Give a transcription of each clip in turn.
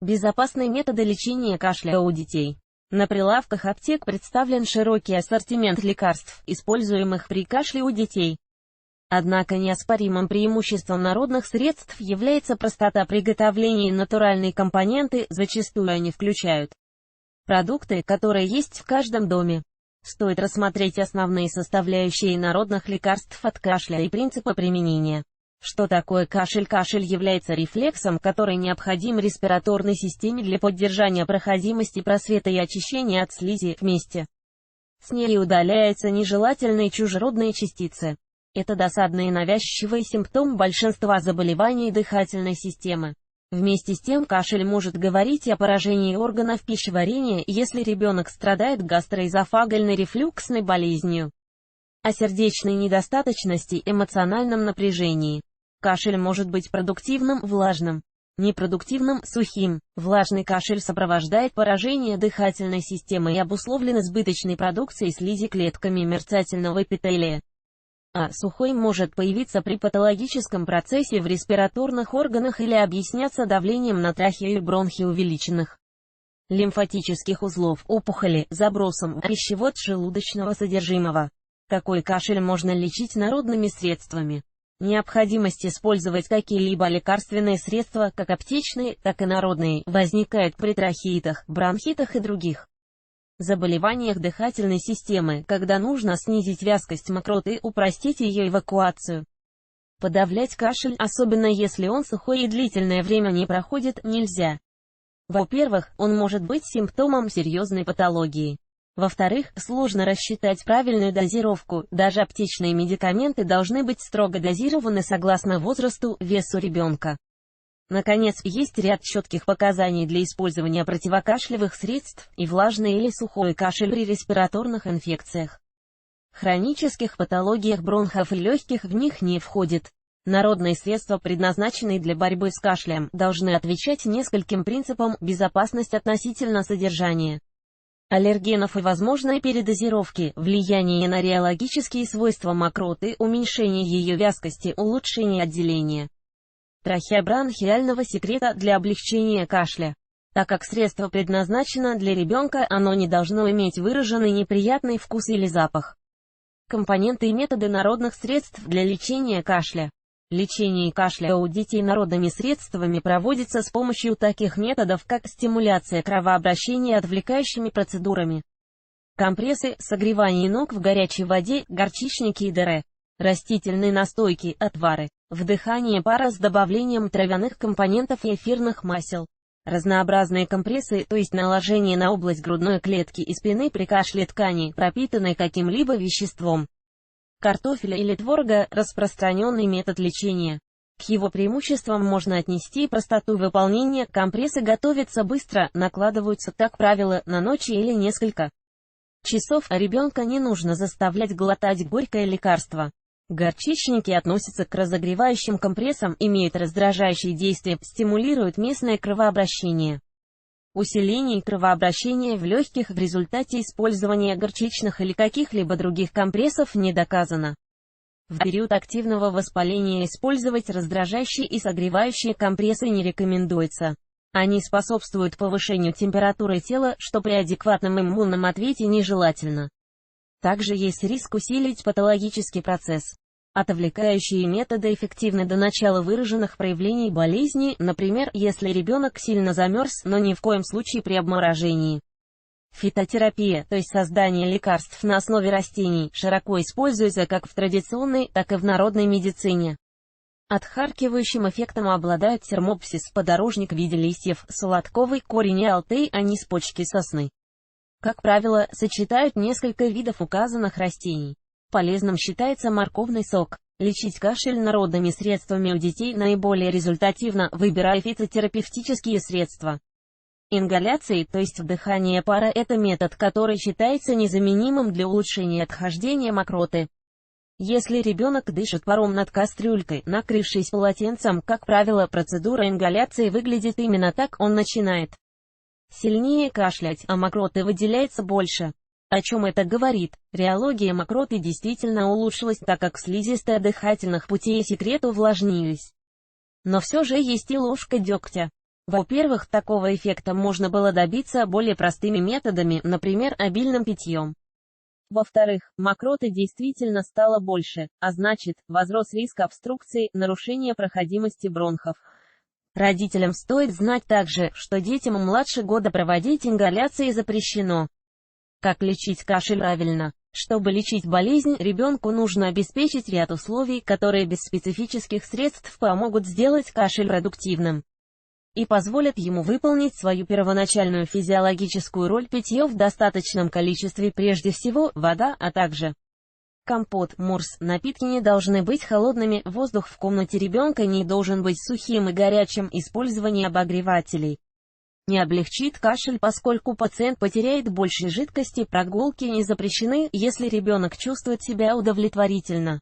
Безопасные методы лечения кашля у детей. На прилавках аптек представлен широкий ассортимент лекарств, используемых при кашле у детей. Однако неоспоримым преимуществом народных средств является простота приготовления, и натуральные компоненты зачастую они включают продукты, которые есть в каждом доме. Стоит рассмотреть основные составляющие народных лекарств от кашля и принципы применения. Что такое кашель? Кашель является рефлексом, который необходим респираторной системе для поддержания проходимости просвета и очищения от слизи. Вместе с ней удаляются нежелательные чужеродные частицы. Это досадный и навязчивый симптом большинства заболеваний дыхательной системы. Вместе с тем кашель может говорить о поражении органов пищеварения, если ребенок страдает гастроэзофагальной рефлюксной болезнью, о сердечной недостаточности, эмоциональном напряжении. Кашель может быть продуктивным, влажным, непродуктивным, сухим. Влажный кашель сопровождает поражение дыхательной системы и обусловлен избыточной продукцией слизи клетками мерцательного эпителия. А сухой может появиться при патологическом процессе в респираторных органах или объясняться давлением на трахею и бронхи увеличенных лимфатических узлов, опухоли, забросом, пищевод желудочного содержимого. Такой кашель можно лечить народными средствами. Необходимость использовать какие-либо лекарственные средства, как аптечные, так и народные, возникает при трахеитах, бронхитах и других заболеваниях дыхательной системы, когда нужно снизить вязкость мокроты, упростить ее эвакуацию. Подавлять кашель, особенно если он сухой и длительное время не проходит, нельзя. Во-первых, он может быть симптомом серьезной патологии. Во-вторых, сложно рассчитать правильную дозировку, даже аптечные медикаменты должны быть строго дозированы согласно возрасту, весу ребенка. Наконец, есть ряд четких показаний для использования противокашлевых средств, и влажный или сухой кашель при респираторных инфекциях. Хронических патологиях бронхов и легких в них не входит. Народные средства, предназначенные для борьбы с кашлем, должны отвечать нескольким принципам: безопасность относительно содержания аллергенов и возможной передозировки, влияние на реологические свойства мокроты, уменьшение ее вязкости, улучшение отделения трахеобронхиального секрета для облегчения кашля. Так как средство предназначено для ребенка, оно не должно иметь выраженный неприятный вкус или запах. Компоненты и методы народных средств для лечения кашля. Лечение кашля у детей народными средствами проводится с помощью таких методов, как стимуляция кровообращения отвлекающими процедурами, компрессы, согревание ног в горячей воде, горчичники и ДР, растительные настойки, отвары, вдыхание пара с добавлением травяных компонентов и эфирных масел, разнообразные компрессы, то есть наложение на область грудной клетки и спины при кашле ткани, пропитанной каким-либо веществом, картофеля или творога, распространенный метод лечения. К его преимуществам можно отнести простоту выполнения. Компрессы готовятся быстро, накладываются, как правило, на ночь или несколько часов, а ребенка не нужно заставлять глотать горькое лекарство. Горчичники относятся к разогревающим компрессам, имеют раздражающие действия, стимулируют местное кровообращение. Усиление кровообращения в легких в результате использования горчичных или каких-либо других компрессов не доказано. В период активного воспаления использовать раздражающие и согревающие компрессы не рекомендуется. Они способствуют повышению температуры тела, что при адекватном иммунном ответе нежелательно. Также есть риск усилить патологический процесс. Отвлекающие методы эффективны до начала выраженных проявлений болезни, например, если ребенок сильно замерз, но ни в коем случае при обморожении. Фитотерапия, то есть создание лекарств на основе растений, широко используется как в традиционной, так и в народной медицине. Отхаркивающим эффектом обладают термопсис, подорожник в виде листьев, солодковый корень и алтей, анис, почки сосны. Как правило, сочетают несколько видов указанных растений. Полезным считается морковный сок. Лечить кашель народными средствами у детей наиболее результативно, выбирая фитотерапевтические средства. Ингаляции, то есть вдыхание пара, это метод, который считается незаменимым для улучшения отхождения мокроты. Если ребенок дышит паром над кастрюлькой, накрывшись полотенцем, как правило, процедура ингаляции выглядит именно так: он начинает сильнее кашлять, а мокроты выделяется больше. О чем это говорит? Реология мокроты действительно улучшилась, так как слизистая дыхательных путей и секрет увлажнились. Но все же есть и ложка дегтя. Во-первых, такого эффекта можно было добиться более простыми методами, например, обильным питьем. Во-вторых, мокроты действительно стало больше, а значит, возрос риск обструкции, нарушения проходимости бронхов. Родителям стоит знать также, что детям младше года проводить ингаляции запрещено. Как лечить кашель правильно? Чтобы лечить болезнь, ребенку нужно обеспечить ряд условий, которые без специфических средств помогут сделать кашель продуктивным и позволят ему выполнить свою первоначальную физиологическую роль. Питье в достаточном количестве, прежде всего, вода, а также компот, морс. Напитки не должны быть холодными, воздух в комнате ребенка не должен быть сухим и горячим, использование обогревателей не облегчит кашель, поскольку пациент потеряет больше жидкости. Прогулки не запрещены, если ребенок чувствует себя удовлетворительно.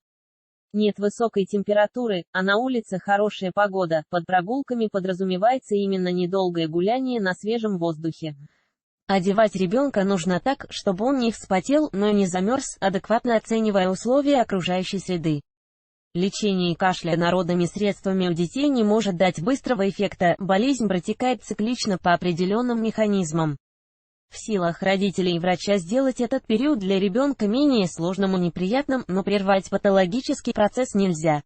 Нет высокой температуры, а на улице хорошая погода. Под прогулками подразумевается именно недолгое гуляние на свежем воздухе. Одевать ребенка нужно так, чтобы он не вспотел, но и не замерз, адекватно оценивая условия окружающей среды. Лечение кашля народными средствами у детей не может дать быстрого эффекта, болезнь протекает циклично по определенным механизмам. В силах родителей и врача сделать этот период для ребенка менее сложным и неприятным, но прервать патологический процесс нельзя.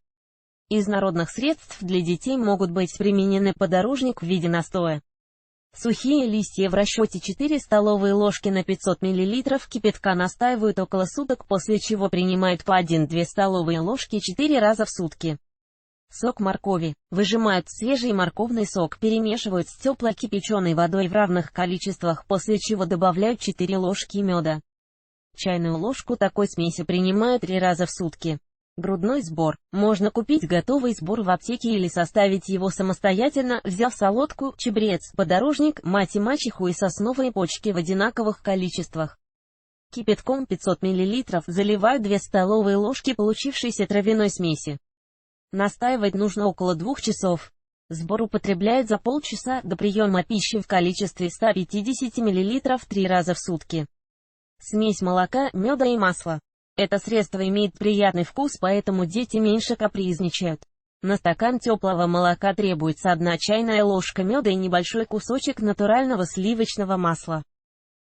Из народных средств для детей могут быть применены подорожник в виде настоя. Сухие листья в расчете 4 столовые ложки на 500 мл кипятка настаивают около суток, после чего принимают по 1-2 столовые ложки 4 раза в сутки. Сок моркови. Выжимают свежий морковный сок, перемешивают с теплой кипяченой водой в равных количествах, после чего добавляют 4 ложки меда. Чайную ложку такой смеси принимают 3 раза в сутки. Грудной сбор. Можно купить готовый сбор в аптеке или составить его самостоятельно, взяв солодку, чабрец, подорожник, мать и мачеху и сосновые почки в одинаковых количествах. Кипятком 500 мл заливают 2 столовые ложки получившейся травяной смеси. Настаивать нужно около 2 часов. Сбор употребляют за полчаса до приема пищи в количестве 150 мл 3 раза в сутки. Смесь молока, меда и масла. Это средство имеет приятный вкус, поэтому дети меньше капризничают. На стакан теплого молока требуется 1 чайная ложка меда и небольшой кусочек натурального сливочного масла.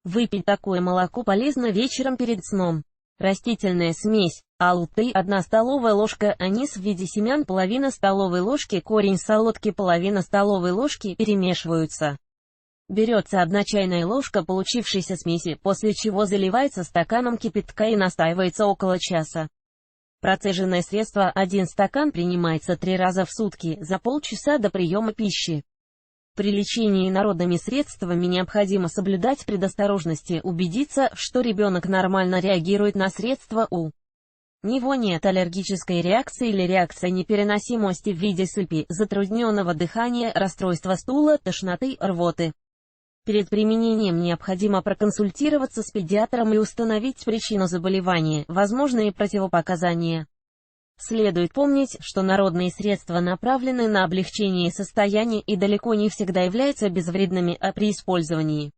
Выпить такое молоко полезно вечером перед сном. Растительная смесь. Алуты 1 столовая ложка, анис в виде семян половина столовой ложки, корень солодки половина столовой ложки, перемешиваются. Берется 1 чайная ложка получившейся смеси, после чего заливается стаканом кипятка и настаивается около часа. Процеженное средство 1 стакан принимается 3 раза в сутки, за полчаса до приема пищи. При лечении народными средствами необходимо соблюдать предосторожности, убедиться, что ребенок нормально реагирует на средства, у него нет аллергической реакции или реакции непереносимости в виде сыпи, затрудненного дыхания, расстройства стула, тошноты, рвоты. Перед применением необходимо проконсультироваться с педиатром и установить причину заболевания, возможные противопоказания. Следует помнить, что народные средства направлены на облегчение состояния и далеко не всегда являются безвредными, а при использовании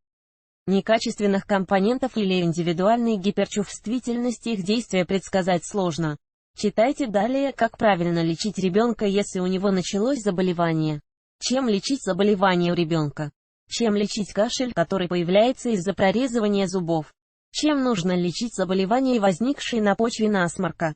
некачественных компонентов или индивидуальной гиперчувствительности их действия предсказать сложно. Читайте далее, как правильно лечить ребенка, если у него началось заболевание. Чем лечить заболевание у ребенка? Чем лечить кашель, который появляется из-за прорезывания зубов? Чем нужно лечить заболевания, возникшие на почве насморка?